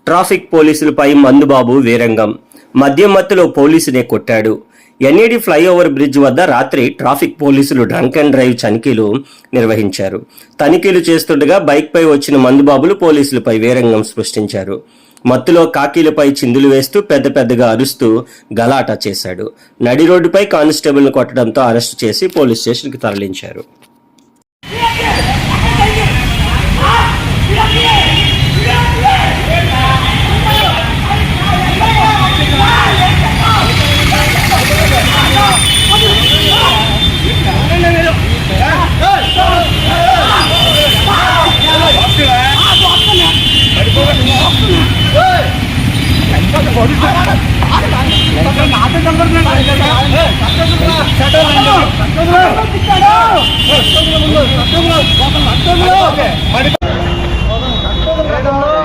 Traffic పోలీసులపై మందుబాబు వీరంగం. మద్యం మత్తులో పోలీసునే కొట్టాడు. ఎన్ఏడి ఫ్లైఓవర్ బ్రిడ్జ్ వద్ద రాత్రి ట్రాఫిక్ పోలీసులు డ్రంక్ అండ్ డ్రైవ్ తనిఖీలు నిర్వహించారు. తనిఖీలు చేస్తుండగా బైక్పై వచ్చిన మందుబాబులు పోలీసులపై వీరంగం సృష్టించారు. మత్తులో కాకీలపై చిందులు వేస్తూ పెద్దగా అరుస్తూ గలాటా చేశాడు. నడి రోడ్డుపై కానిస్టేబుల్ను కొట్టడంతో అరెస్టు చేసి పోలీస్ స్టేషన్కి తరలించారు.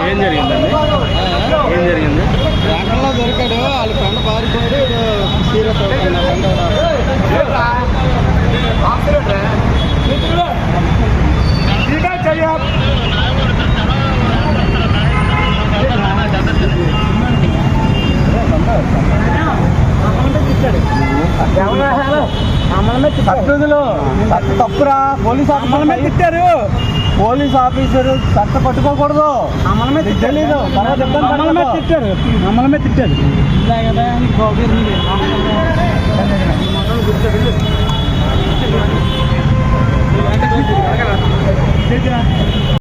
ఏం జరిగిందండి? ఎక్కడో దొరికాడు, వాళ్ళ ఫ్రెండ్ పారిపోయాడు. సీరియస్ తప్పురా. పోలీస్ ఆఫీసర్ తిట్టారు. పోలీస్ ఆఫీసర్ చట్ట పట్టుకోకూడదు. తెలీదు తిట్టారు. మమ్మల్ని తిట్టారు.